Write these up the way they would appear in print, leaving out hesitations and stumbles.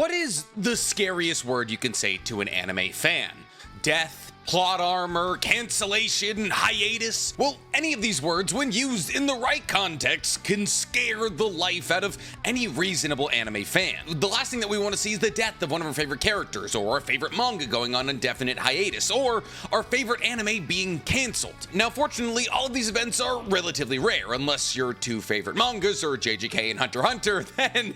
What is the scariest word you can say to an anime fan? Death? Plot armor, cancellation, hiatus? Well, any of these words, when used in the right context, can scare the life out of any reasonable anime fan. The last thing that we want to see is the death of one of our favorite characters, or our favorite manga going on indefinite hiatus, or our favorite anime being cancelled. Now, fortunately, all of these events are relatively rare, unless your two favorite mangas are JJK and Hunter x Hunter, then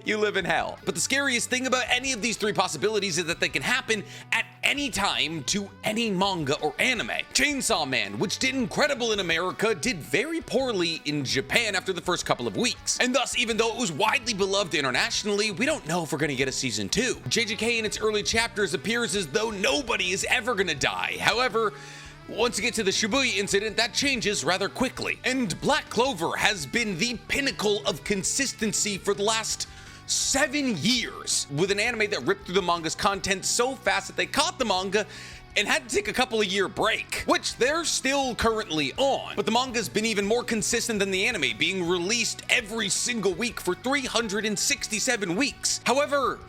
you live in hell. But the scariest thing about any of these three possibilities is that they can happen at any time to any manga or anime. Chainsaw Man, which did incredible in America, did very poorly in Japan after the first couple of weeks. And thus, even though it was widely beloved internationally, we don't know if we're gonna get a season 2. JJK in its early chapters appears as though nobody is ever gonna die. However, once you get to the Shibuya incident, that changes rather quickly. And Black Clover has been the pinnacle of consistency for the last 7 years, with an anime that ripped through the manga's content so fast that they caught the manga and had to take a couple of year break, which they're still currently on. But the manga's been even more consistent than the anime, being released every single week for 367 weeks. However,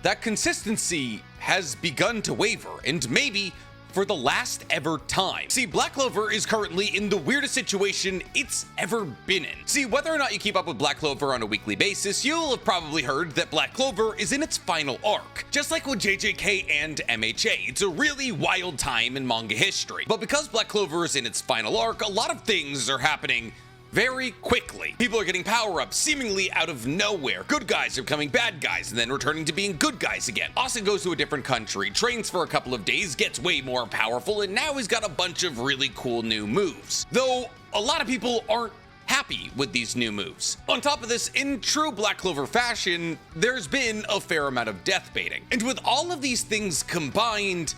that consistency has begun to waver, and maybe for the last ever time. See, Black Clover is currently in the weirdest situation it's ever been in. See, whether or not you keep up with Black Clover on a weekly basis, you'll have probably heard that Black Clover is in its final arc. Just like with JJK and MHA, it's a really wild time in manga history. But because Black Clover is in its final arc, a lot of things are happening very quickly. People are getting power-ups seemingly out of nowhere. Good guys are becoming bad guys and then returning to being good guys again. Asta goes to a different country, trains for a couple of days, gets way more powerful, and now he's got a bunch of really cool new moves. Though a lot of people aren't happy with these new moves. On top of this, in true Black Clover fashion, there's been a fair amount of death baiting. And with all of these things combined,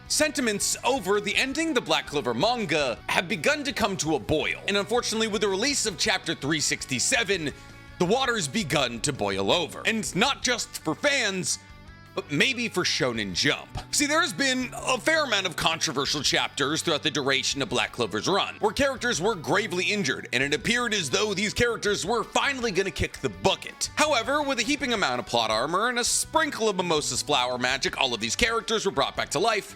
sentiments over the ending of the Black Clover manga have begun to come to a boil. And unfortunately, with the release of chapter 367, the water's begun to boil over. And not just for fans, but maybe for Shonen Jump. See, there's been a fair amount of controversial chapters throughout the duration of Black Clover's run, where characters were gravely injured, and it appeared as though these characters were finally gonna kick the bucket. However, with a heaping amount of plot armor and a sprinkle of Mimosa's flower magic, all of these characters were brought back to life,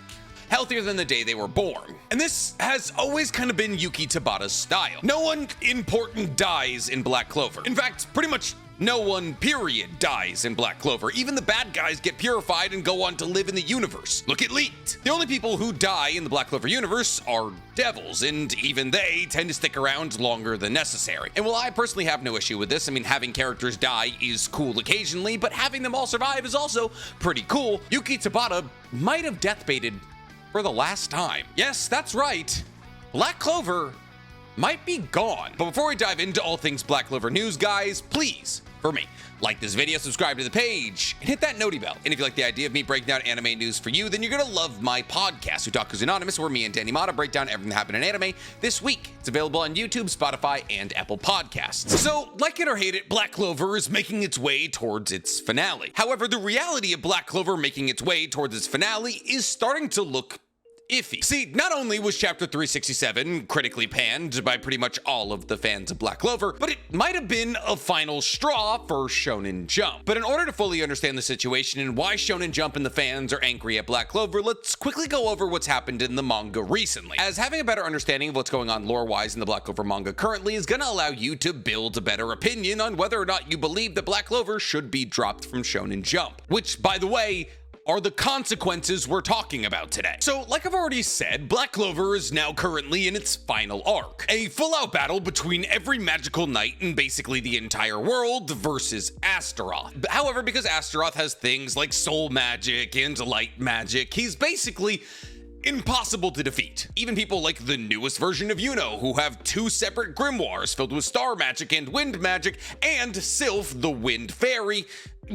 healthier than the day they were born. And this has always kind of been Yuki Tabata's style. No one important dies in Black Clover. In fact, pretty much no one, period, dies in Black Clover. Even the bad guys get purified and go on to live in the universe. Look at Leet. The only people who die in the Black Clover universe are devils, and even they tend to stick around longer than necessary. And while I personally have no issue with this, I mean, having characters die is cool occasionally, but having them all survive is also pretty cool. Yuki Tabata might have death baited for the last time. Yes, that's right. Black Clover might be gone. But before we dive into all things Black Clover news, guys, please, for me, like this video, subscribe to the page, and hit that noti bell. And if you like the idea of me breaking down anime news for you, then you're gonna love my podcast, Otaku's Anonymous, where me and Danny Mata break down everything that happened in anime this week. It's available on YouTube, Spotify, and Apple Podcasts. So, like it or hate it, Black Clover is making its way towards its finale. However, the reality of Black Clover making its way towards its finale is starting to look iffy. See, not only was chapter 367 critically panned by pretty much all of the fans of Black Clover, but it might have been a final straw for Shonen Jump. But in order to fully understand the situation and why Shonen Jump and the fans are angry at Black Clover, let's quickly go over what's happened in the manga recently, as having a better understanding of what's going on lore-wise in the Black Clover manga currently is gonna allow you to build a better opinion on whether or not you believe that Black Clover should be dropped from Shonen Jump, which, by the way, are the consequences we're talking about today. So, like I've already said, Black Clover is now currently in its final arc. A full-out battle between every magical knight in basically the entire world versus Astaroth. However, because Astaroth has things like soul magic and light magic, he's basically impossible to defeat. Even people like the newest version of Yuno, who have two separate grimoires filled with star magic and wind magic, and Sylph, the wind fairy,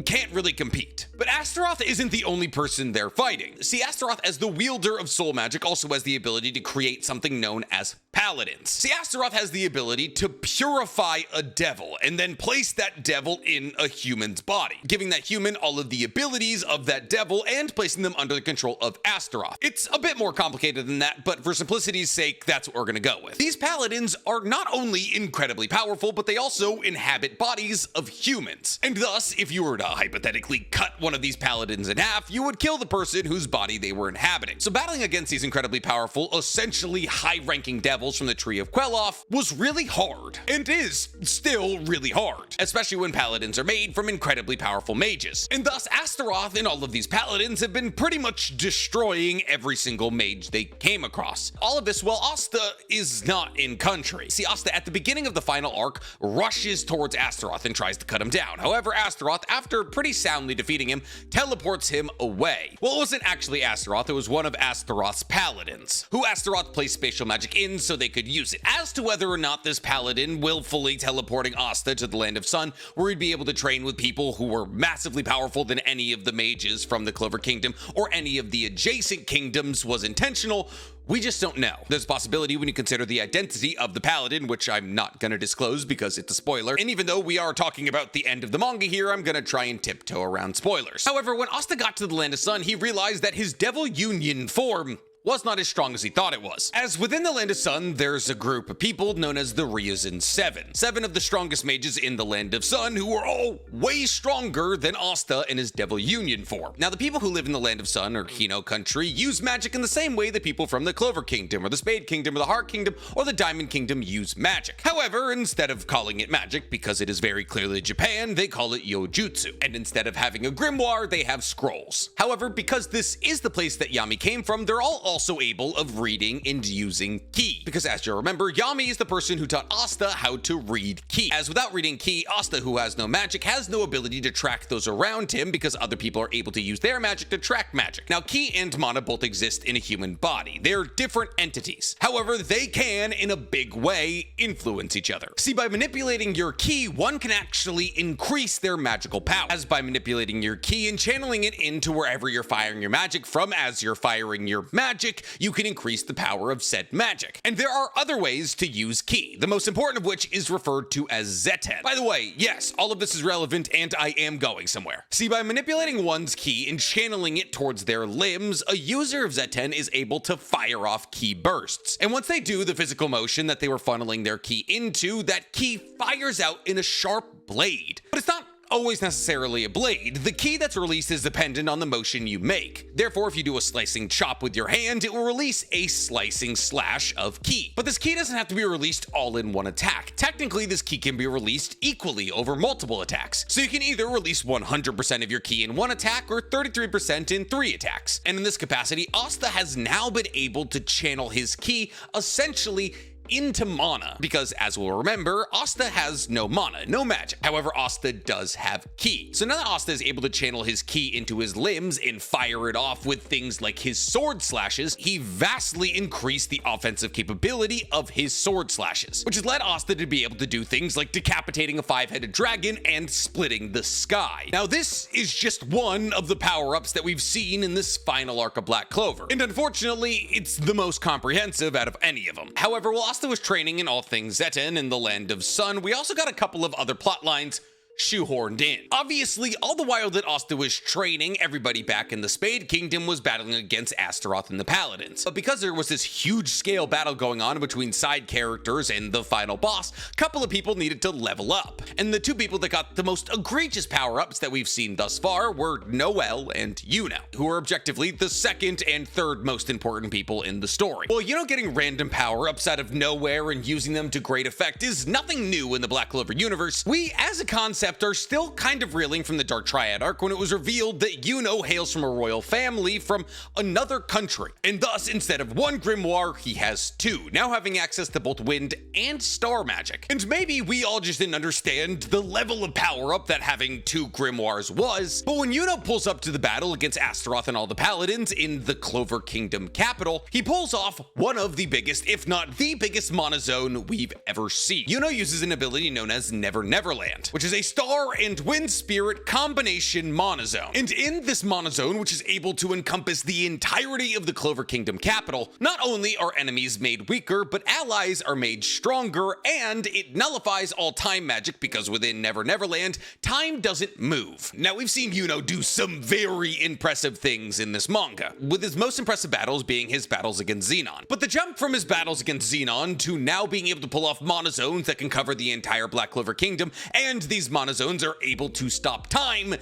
can't really compete. But Astaroth isn't the only person they're fighting. See, Astaroth, as the wielder of soul magic, also has the ability to create something known as Paladins. See, Astaroth has the ability to purify a devil and then place that devil in a human's body, giving that human all of the abilities of that devil and placing them under the control of Astaroth. It's a bit more complicated than that, but for simplicity's sake, that's what we're gonna go with. These Paladins are not only incredibly powerful, but they also inhabit bodies of humans. And thus, if you were to to hypothetically cut one of these paladins in half, you would kill the person whose body they were inhabiting. So battling against these incredibly powerful, essentially high-ranking devils from the Tree of Queloth was really hard, and is still really hard, especially when paladins are made from incredibly powerful mages. And thus, Astaroth and all of these paladins have been pretty much destroying every single mage they came across. All of this while Asta is not in country. See, Asta at the beginning of the final arc rushes towards Astaroth and tries to cut him down. However, Astaroth, after pretty soundly defeating him, teleports him away. Well, it wasn't actually Astaroth, it was one of Astaroth's paladins, who Astaroth placed spatial magic in so they could use it. As to whether or not this paladin willfully teleporting Asta to the Land of Sun, where he'd be able to train with people who were massively powerful than any of the mages from the Clover Kingdom or any of the adjacent kingdoms, was intentional, we just don't know. There's a possibility when you consider the identity of the paladin, which I'm not gonna disclose because it's a spoiler. And even though we are talking about the end of the manga here, I'm gonna try and tiptoe around spoilers. However, when Asta got to the Land of Sun, he realized that his Devil Union form was not as strong as he thought it was. As within the Land of Sun, there's a group of people known as the Ryuzen 7. 7 of the strongest mages in the Land of Sun who are all way stronger than Asta in his Devil Union form. Now, the people who live in the Land of Sun, or Hino country, use magic in the same way that people from the Clover Kingdom, or the Spade Kingdom, or the Heart Kingdom, or the Diamond Kingdom use magic. However, instead of calling it magic, because it is very clearly Japan, they call it Yojutsu. And instead of having a grimoire, they have scrolls. However, because this is the place that Yami came from, they're all also able of reading and using ki. Because as you remember, Yami is the person who taught Asta how to read ki. As without reading ki, Asta, who has no magic, has no ability to track those around him because other people are able to use their magic to track magic. Now, ki and mana both exist in a human body. They're different entities. However, they can, in a big way, influence each other. See, by manipulating your ki, one can actually increase their magical power. As by manipulating your ki and channeling it into wherever you're firing your magic from, as you're firing your magic, you can increase the power of said magic. And there are other ways to use ki, the most important of which is referred to as Zetten. By the way, yes, all of this is relevant and I am going somewhere. See, by manipulating one's ki and channeling it towards their limbs, a user of Zetten is able to fire off ki bursts. And once they do the physical motion that they were funneling their ki into, that ki fires out in a sharp blade. But it's not always necessarily a blade. The ki that's released is dependent on the motion you make. Therefore, if you do a slicing chop with your hand, it will release a slicing slash of ki. But this ki doesn't have to be released all in one attack. Technically, this ki can be released equally over multiple attacks. So you can either release 100% of your ki in one attack or 33% in 3 attacks. And in this capacity, Asta has now been able to channel his ki essentially into mana, because as we'll remember, Asta has no mana, no magic. However, Asta does have ki. So now that Asta is able to channel his ki into his limbs and fire it off with things like his sword slashes, he vastly increased the offensive capability of his sword slashes, which has led Asta to be able to do things like decapitating a 5-headed dragon and splitting the sky. Now, this is just one of the power-ups that we've seen in this final arc of Black Clover, and unfortunately, it's the most comprehensive out of any of them. However, while Asta was training in all things Zetten in the Land of Sun, we also got a couple of other plot lines shoehorned in. Obviously, all the while that Asta was training, everybody back in the Spade Kingdom was battling against Astaroth and the Paladins. But because there was this huge scale battle going on between side characters and the final boss, a couple of people needed to level up. And the 2 people that got the most egregious power-ups that we've seen thus far were Noelle and Yuno, who are objectively the 2nd and 3rd most important people in the story. Well, Yuno getting random power-ups out of nowhere and using them to great effect is nothing new in the Black Clover universe. We, as a concept, are still kind of reeling from the Dark Triad arc when it was revealed that Yuno hails from a royal family from another country, and thus instead of 1 grimoire, he has 2, now having access to both wind and star magic. And maybe we all just didn't understand the level of power-up that having 2 grimoires was, but when Yuno pulls up to the battle against Astaroth and all the paladins in the Clover Kingdom capital, he pulls off one of the biggest, if not the biggest mana zone we've ever seen. Yuno uses an ability known as Never Neverland, which is a star and wind spirit combination mana zone. And in this mana zone, which is able to encompass the entirety of the Clover Kingdom capital, not only are enemies made weaker, but allies are made stronger, and it nullifies all time magic because within Never Neverland, time doesn't move. Now, we've seen Yuno do some very impressive things in this manga, with his most impressive battles being his battles against Xenon. But the jump from his battles against Xenon to now being able to pull off mana zones that can cover the entire Black Clover Kingdom, and these mana mana zones are able to stop time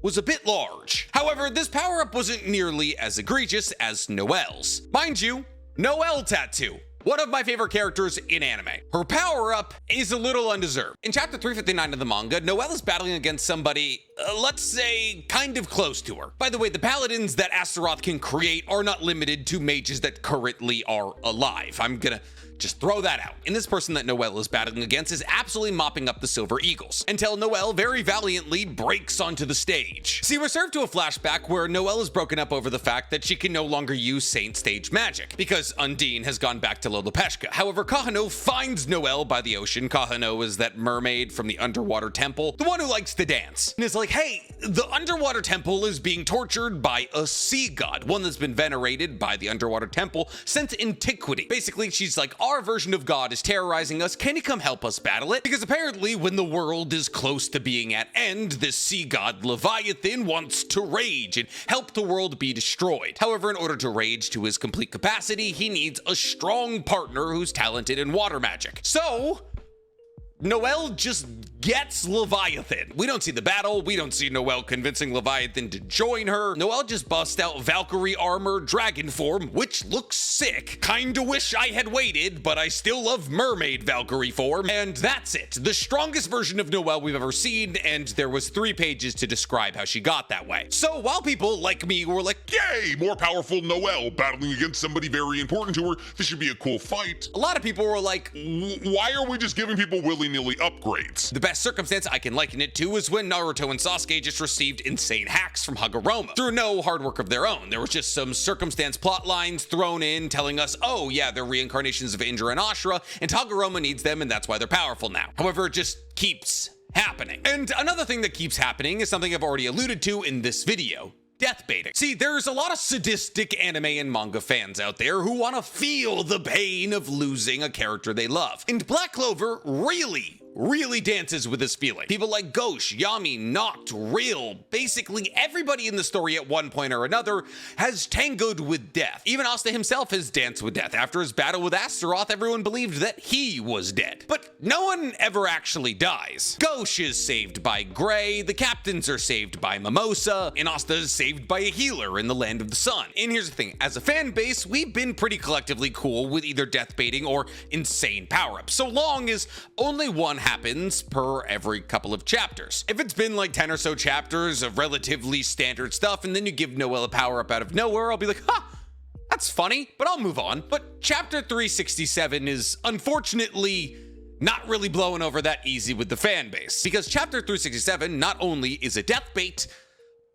was a bit large. However, this power-up wasn't nearly as egregious as Noelle's. Mind you, Noelle Tattoo, one of my favorite characters in anime. Her power-up is a little undeserved. In chapter 359 of the manga, Noelle is battling against somebody, let's say, kind of close to her. By the way, the paladins that Astaroth can create are not limited to mages that currently are alive. I'm gonna just throw that out. And this person that Noelle is battling against is absolutely mopping up the Silver Eagles, until Noelle very valiantly breaks onto the stage. See, we're served to a flashback where Noelle is broken up over the fact that she can no longer use Saint Stage magic, because Undine has gone back to Lolopeshka. However, Kahano finds Noelle by the ocean. Kahano is that mermaid from the underwater temple, the one who likes to dance, and is like, hey, the underwater temple is being tortured by a sea god, one that's been venerated by the underwater temple since antiquity. Basically, she's like, our version of God is terrorizing us. Can you come help us battle it? Because apparently when the world is close to being at end, this sea god Leviathan wants to rage and help the world be destroyed. However, in order to rage to his complete capacity, he needs a strong partner who's talented in water magic. So Noelle just gets Leviathan. We don't see the battle. We don't see Noelle convincing Leviathan to join her. Noelle just busts out Valkyrie armor, dragon form, which looks sick. Kinda wish I had waited, but I still love mermaid Valkyrie form. And that's it. The strongest version of Noelle we've ever seen, and there was 3 pages to describe how she got that way. So while people like me were like, yay, more powerful Noelle battling against somebody very important to her, this should be a cool fight, a lot of people were like, why are we just giving people willy-nilly upgrades? The best circumstance I can liken it to is when Naruto and Sasuke just received insane hacks from Hagoromo through no hard work of their own. There was just some circumstance plot lines thrown in telling us, oh yeah, they're reincarnations of Indra and Ashura, and Hagoromo needs them, and that's why they're powerful now. However, it just keeps happening. And another thing that keeps happening is something I've already alluded to in this video: death baiting. See, there's a lot of sadistic anime and manga fans out there who want to feel the pain of losing a character they love. And Black Clover really dances with this feeling. People like Ghosh, Yami, Noct, Real, basically everybody in the story at one point or another has tangoed with death. Even Asta himself has danced with death. After his battle with Astaroth, everyone believed that he was dead. But no one ever actually dies. Ghosh is saved by Gray, the captains are saved by Mimosa, and Asta is saved by a healer in the Land of the Sun. And here's the thing, as a fan base, we've been pretty collectively cool with either death baiting or insane power-ups, so long as only one happens per every couple of chapters. If it's been like 10 or so chapters of relatively standard stuff, and then you give Noelle a power-up out of nowhere, I'll be like, ha! That's funny, but I'll move on. But chapter 367 is unfortunately not really blowing over that easy with the fan base, because chapter 367 not only is a death bait,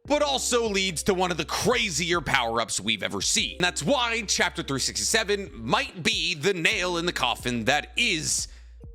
but also leads to one of the crazier power-ups we've ever seen. And that's why chapter 367 might be the nail in the coffin that is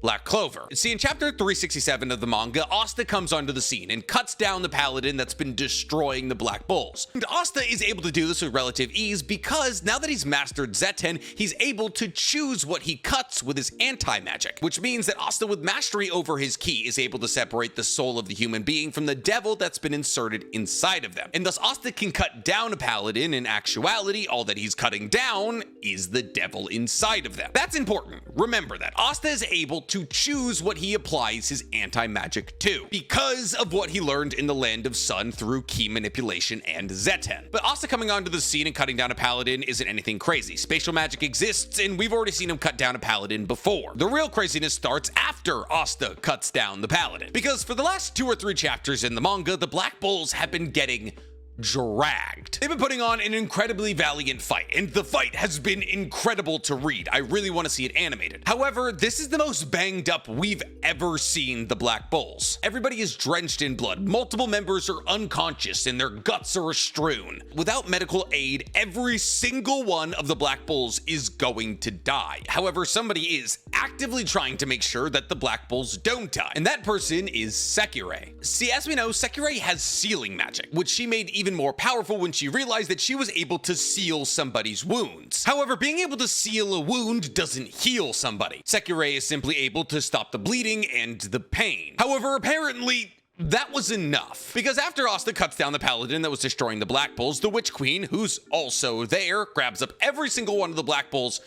Black Clover. See, in chapter 367 of the manga, Asta comes onto the scene and cuts down the paladin that's been destroying the Black Bulls. And Asta is able to do this with relative ease because now that he's mastered Zetten, he's able to choose what he cuts with his anti-magic, which means that Asta, with mastery over his ki, is able to separate the soul of the human being from the devil that's been inserted inside of them. And thus Asta can cut down a paladin. In actuality, all that he's cutting down is the devil inside of them. That's important. Remember that. Asta is able to choose what he applies his anti-magic to, because of what he learned in the Land of Sun through ki manipulation and Zetten. But Asta coming onto the scene and cutting down a paladin isn't anything crazy. Spatial magic exists, and we've already seen him cut down a paladin before. The real craziness starts after Asta cuts down the paladin, because for the last 2 or 3 chapters in the manga, the Black Bulls have been getting dragged. They've been putting on an incredibly valiant fight, and the fight has been incredible to read. I really want to see it animated. However, this is the most banged up we've ever seen the Black Bulls. Everybody is drenched in blood. Multiple members are unconscious and their guts are strewn. Without medical aid, every single one of the Black Bulls is going to die. However, somebody is actively trying to make sure that the Black Bulls don't die, and that person is Sekirei. See, as we know, Sekirei has sealing magic, which she made even more powerful when she realized that she was able to seal somebody's wounds. However, being able to seal a wound doesn't heal somebody. Sekirei is simply able to stop the bleeding and the pain. However, apparently that was enough, because after Asta cuts down the paladin that was destroying the Black Bulls, the Witch Queen, who's also there, grabs up every single one of the Black Bulls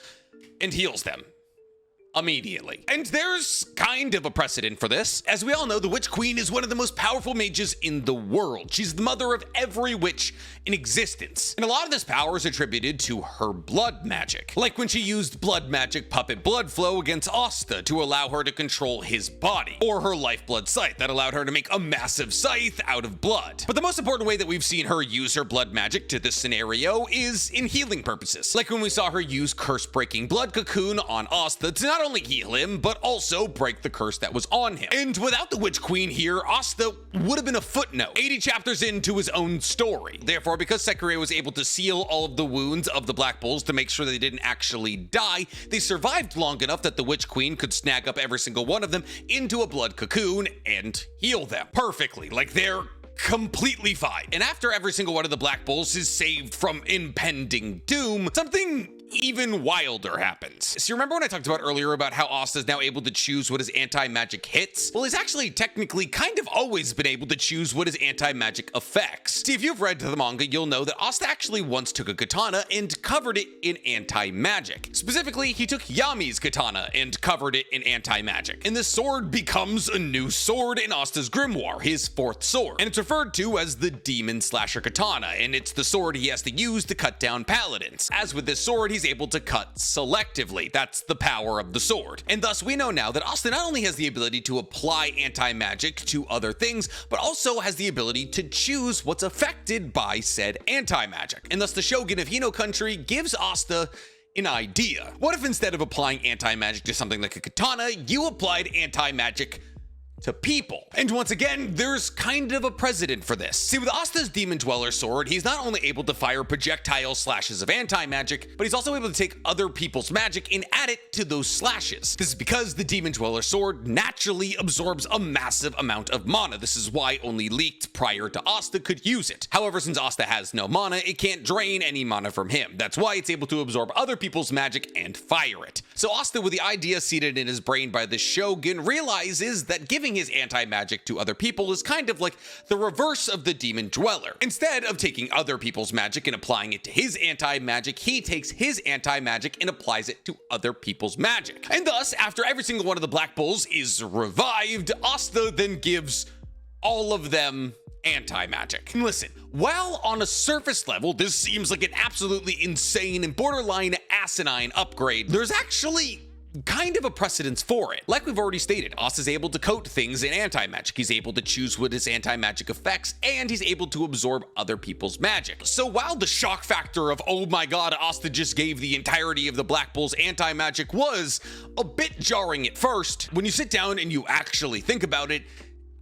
and heals them. immediately. And there's kind of a precedent for this. As we all know, the Witch Queen is one of the most powerful mages in the world. She's the mother of every witch in existence. And a lot of this power is attributed to her blood magic. Like when she used blood magic puppet blood flow against Asta to allow her to control his body, or her lifeblood scythe that allowed her to make a massive scythe out of blood. But the most important way that we've seen her use her blood magic to this scenario is in healing purposes. Like when we saw her use curse-breaking blood cocoon on Asta to not only heal him, but also break the curse that was on him. And without the Witch Queen here, Asta would have been a footnote, 80 chapters into his own story. Therefore, because Sekirei was able to seal all of the wounds of the Black Bulls to make sure they didn't actually die, they survived long enough that the Witch Queen could snag up every single one of them into a blood cocoon and heal them perfectly. Like, they're completely fine. And after every single one of the Black Bulls is saved from impending doom, something even wilder happens. So you remember when I talked about earlier about how Asta is now able to choose what his anti-magic hits? Well, he's actually technically kind of always been able to choose what his anti-magic affects. See, if you've read the manga, you'll know that Asta actually once took a katana and covered it in anti-magic. Specifically, he took Yami's katana and covered it in anti-magic. And this sword becomes a new sword in Asta's grimoire, his fourth sword. And it's referred to as the Demon Slasher Katana, and it's the sword he has to use to cut down paladins. As with this sword, he's able to cut selectively. That's the power of the sword. And thus we know now that Asta not only has the ability to apply anti-magic to other things, but also has the ability to choose what's affected by said anti-magic. And thus the Shogun of Hino Country gives Asta an idea. What if instead of applying anti-magic to something like a katana, you applied anti-magic to people? And once again, there's kind of a precedent for this. See, with Asta's Demon Dweller sword, he's not only able to fire projectile slashes of anti-magic, but he's also able to take other people's magic and add it to those slashes. This is because the Demon Dweller sword naturally absorbs a massive amount of mana. This is why only leaked prior to Asta could use it. However, since Asta has no mana, it can't drain any mana from him. That's why it's able to absorb other people's magic and fire it. So Asta, with the idea seated in his brain by the Shogun, realizes that giving his anti-magic to other people is kind of like the reverse of the Demon Dweller. Instead of taking other people's magic and applying it to his anti-magic, he takes his anti-magic and applies it to other people's magic. And thus, after every single one of the Black Bulls is revived, Asta then gives all of them anti-magic. And listen, while on a surface level, this seems like an absolutely insane and borderline asinine upgrade, there's actually kind of a precedence for it. Like we've already stated, Asta's able to coat things in anti-magic. He's able to choose what his anti-magic affects, and he's able to absorb other people's magic. So while the shock factor of, oh my god, Asta just gave the entirety of the Black Bull's anti-magic was a bit jarring at first, when you sit down and you actually think about it,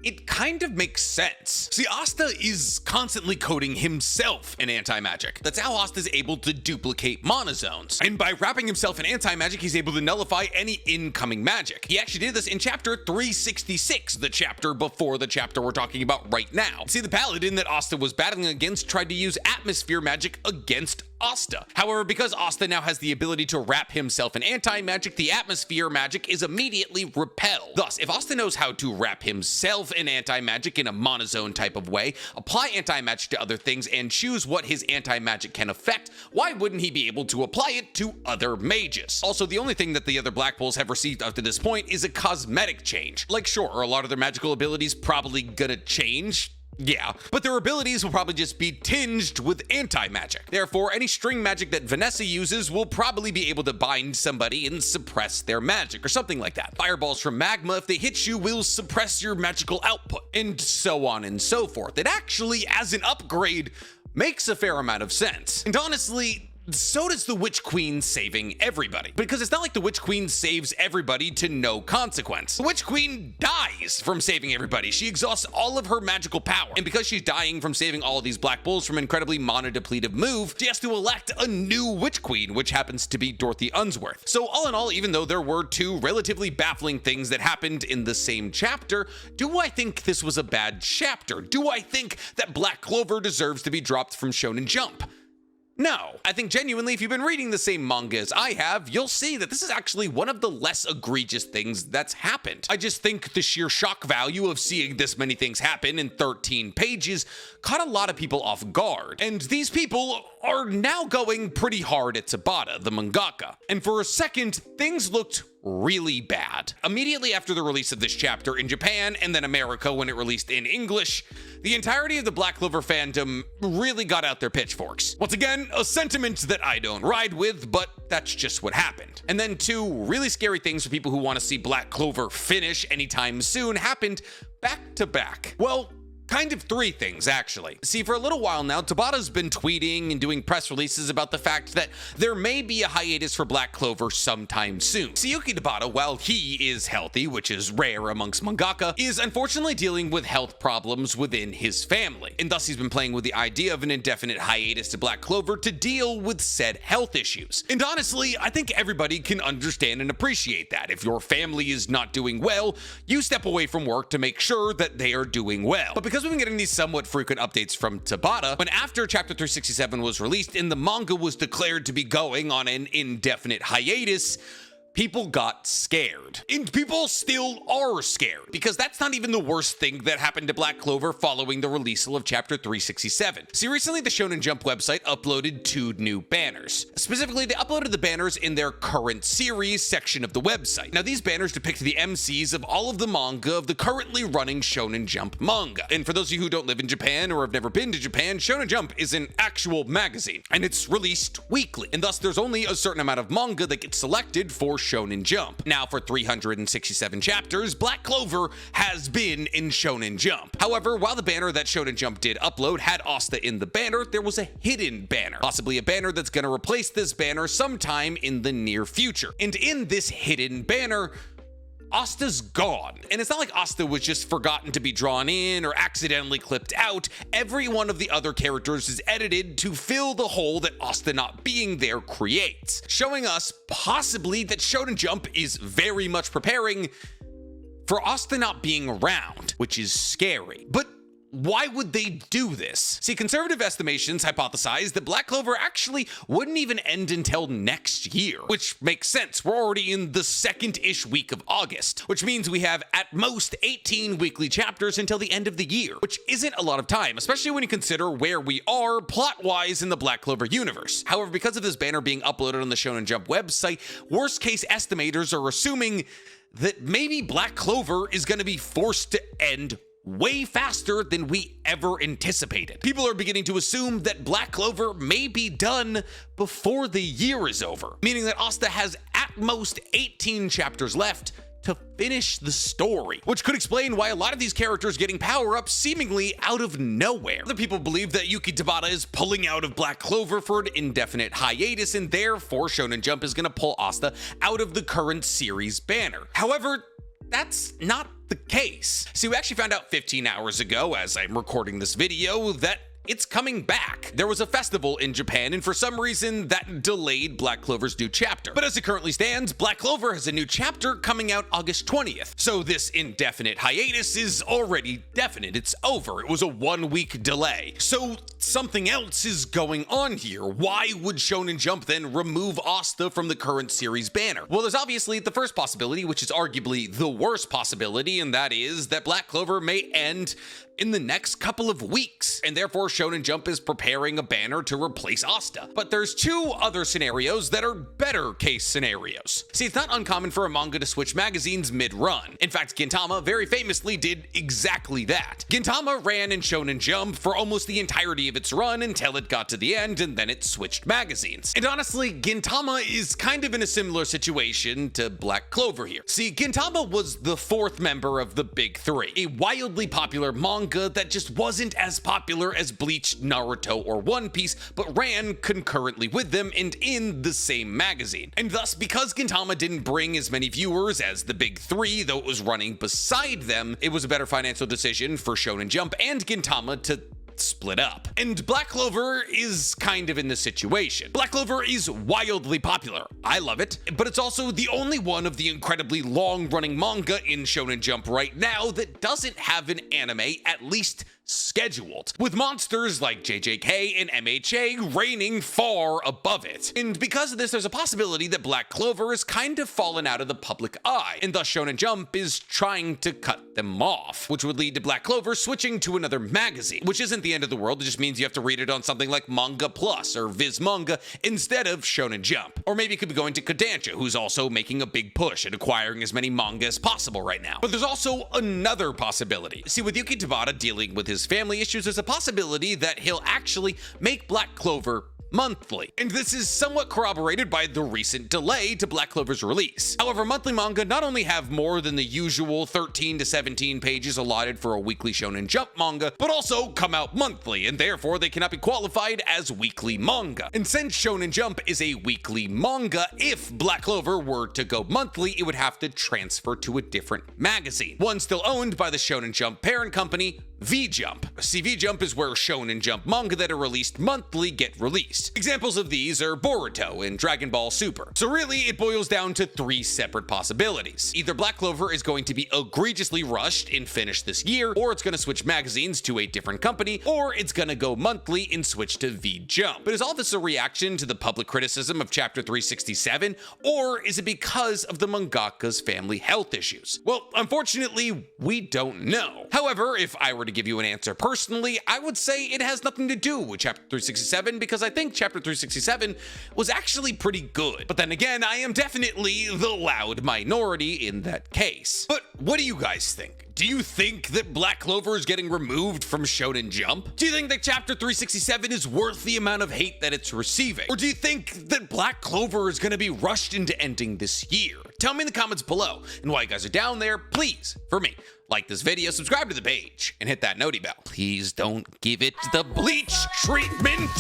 it kind of makes sense. See, Asta is constantly coating himself in anti-magic. That's how Asta is able to duplicate mana zones. And by wrapping himself in anti-magic, he's able to nullify any incoming magic. He actually did this in chapter 366, the chapter before the chapter we're talking about right now. See, the Paladin that Asta was battling against tried to use atmosphere magic against Asta. However, because Asta now has the ability to wrap himself in anti-magic, the atmosphere magic is immediately repelled. Thus, if Asta knows how to wrap himself in anti-magic in a monozone type of way, apply anti-magic to other things, and choose what his anti-magic can affect, why wouldn't he be able to apply it to other mages? Also, the only thing that the other Black Bulls have received up to this point is a cosmetic change. Like, sure, are a lot of their magical abilities probably gonna change? Yeah, but their abilities will probably just be tinged with anti-magic. Therefore, any string magic that Vanessa uses will probably be able to bind somebody and suppress their magic, or something like that. Fireballs from magma, if they hit you, will suppress your magical output, and so on and so forth. It actually, as an upgrade, makes a fair amount of sense. And honestly, so does the Witch Queen saving everybody. Because it's not like the Witch Queen saves everybody to no consequence. The Witch Queen dies from saving everybody. She exhausts all of her magical power. And because she's dying from saving all of these Black Bulls from an incredibly mana-depletive move, she has to elect a new Witch Queen, which happens to be Dorothy Unsworth. So all in all, even though there were two relatively baffling things that happened in the same chapter, do I think this was a bad chapter? Do I think that Black Clover deserves to be dropped from Shonen Jump? No. I think genuinely, if you've been reading the same manga as I have, you'll see that this is actually one of the less egregious things that's happened. I just think the sheer shock value of seeing this many things happen in 13 pages caught a lot of people off guard. And these people are now going pretty hard at Tabata, the mangaka. And for a second, things looked really bad. Immediately after the release of this chapter in Japan and then America when it released in English, the entirety of the Black Clover fandom really got out their pitchforks. Once again, a sentiment that I don't ride with, but that's just what happened. And then two really scary things for people who want to see Black Clover finish anytime soon happened back to back. Well, kind of three things, actually. See, for a little while now, Tabata's been tweeting and doing press releases about the fact that there may be a hiatus for Black Clover sometime soon. Yuki Tabata, while he is healthy, which is rare amongst mangaka, is unfortunately dealing with health problems within his family, and thus he's been playing with the idea of an indefinite hiatus to Black Clover to deal with said health issues. And honestly, I think everybody can understand and appreciate that. If your family is not doing well, you step away from work to make sure that they are doing well. But because we've been getting these somewhat frequent updates from Tabata, when after Chapter 367 was released and the manga was declared to be going on an indefinite hiatus, people got scared. And people still are scared, because that's not even the worst thing that happened to Black Clover following the release of Chapter 367. See, recently the Shonen Jump website uploaded 2 new banners. Specifically, they uploaded the banners in their current series section of the website. Now, these banners depict the MCs of all of the manga of the currently running Shonen Jump manga. And for those of you who don't live in Japan or have never been to Japan, Shonen Jump is an actual magazine, and it's released weekly. And thus, there's only a certain amount of manga that gets selected for Shonen Jump. Now, for 367 chapters, Black Clover has been in Shonen Jump. However, while the banner that Shonen Jump did upload had Asta in the banner, there was a hidden banner, possibly a banner that's going to replace this banner sometime in the near future. And in this hidden banner, Asta's gone. And it's not like Asta was just forgotten to be drawn in or accidentally clipped out. Every one of the other characters is edited to fill the hole that Asta not being there creates, showing us possibly that Shonen Jump is very much preparing for Asta not being around, which is scary. But why would they do this? See, conservative estimations hypothesize that Black Clover actually wouldn't even end until next year, which makes sense. We're already in the second-ish week of August, which means we have at most 18 weekly chapters until the end of the year, which isn't a lot of time, especially when you consider where we are plot-wise in the Black Clover universe. However, because of this banner being uploaded on the Shonen Jump website, worst-case estimators are assuming that maybe Black Clover is going to be forced to end way faster than we ever anticipated. People are beginning to assume that Black Clover may be done before the year is over, meaning that Asta has at most 18 chapters left to finish the story, which could explain why a lot of these characters getting power-ups seemingly out of nowhere. Other people believe that Yuki Tabata is pulling out of Black Clover for an indefinite hiatus, and therefore Shonen Jump is going to pull Asta out of the current series banner. However, that's not the case. See, we actually found out 15 hours ago, as I'm recording this video, that it's coming back. There was a festival in Japan, and for some reason that delayed Black Clover's new chapter. But as it currently stands, Black Clover has a new chapter coming out August 20th. So this indefinite hiatus is already definite. It's over. It was a 1-week delay. So something else is going on here. Why would Shonen Jump then remove Asta from the current series banner? Well, there's obviously the first possibility, which is arguably the worst possibility, and that is that Black Clover may end in the next couple of weeks, and therefore Shonen Jump is preparing a banner to replace Asta. But there's 2 other scenarios that are better case scenarios. See, it's not uncommon for a manga to switch magazines mid-run. In fact, Gintama very famously did exactly that. Gintama ran in Shonen Jump for almost the entirety of its run until it got to the end, and then it switched magazines. And honestly, Gintama is kind of in a similar situation to Black Clover here. See, Gintama was the 4th member of the Big 3, a wildly popular manga that just wasn't as popular as Bleach, Naruto, or One Piece, but ran concurrently with them and in the same magazine. And thus, because Gintama didn't bring as many viewers as the Big 3, though it was running beside them, it was a better financial decision for Shonen Jump and Gintama to split up. And Black Clover is kind of in this situation. Black Clover is wildly popular. I love it, but it's also the only one of the incredibly long-running manga in Shonen Jump right now that doesn't have an anime, at least scheduled, with monsters like JJK and MHA reigning far above it. And because of this, there's a possibility that Black Clover has kind of fallen out of the public eye, and thus Shonen Jump is trying to cut them off, which would lead to Black Clover switching to another magazine, which isn't the end of the world. It just means you have to read it on something like Manga Plus or Viz Manga instead of Shonen Jump. Or maybe it could be going to Kodansha, who's also making a big push at acquiring as many manga as possible right now. But there's also another possibility. See, with Yuki Tabata dealing with his family issues, there's a possibility that he'll actually make Black Clover monthly, and this is somewhat corroborated by the recent delay to Black Clover's release. However, monthly manga not only have more than the usual 13 to 17 pages allotted for a weekly Shonen Jump manga, but also come out monthly, and therefore they cannot be qualified as weekly manga. And since Shonen Jump is a weekly manga, if Black Clover were to go monthly, it would have to transfer to a different magazine, one still owned by the Shonen Jump parent company, V-Jump. See, V-Jump is where Shonen Jump manga that are released monthly get released. Examples of these are Boruto and Dragon Ball Super. So really, it boils down to three separate possibilities. Either Black Clover is going to be egregiously rushed and finished this year, or it's going to switch magazines to a different company, or it's going to go monthly and switch to V-Jump. But is all this a reaction to the public criticism of Chapter 367, or is it because of the mangaka's family health issues? Well, unfortunately, we don't know. However, if I were to give you an answer personally, I would say it has nothing to do with Chapter 367 because I think Chapter 367 was actually pretty good. But then again, I am definitely the loud minority in that case. But what do you guys think? Do you think that Black Clover is getting removed from Shonen Jump? Do you think that Chapter 367 is worth the amount of hate that it's receiving? Or do you think that Black Clover is going to be rushed into ending this year? Tell me in the comments below. And while you guys are down there, please, for me, like this video, subscribe to the page, and hit that noti bell. Please don't give it the bleach treatment.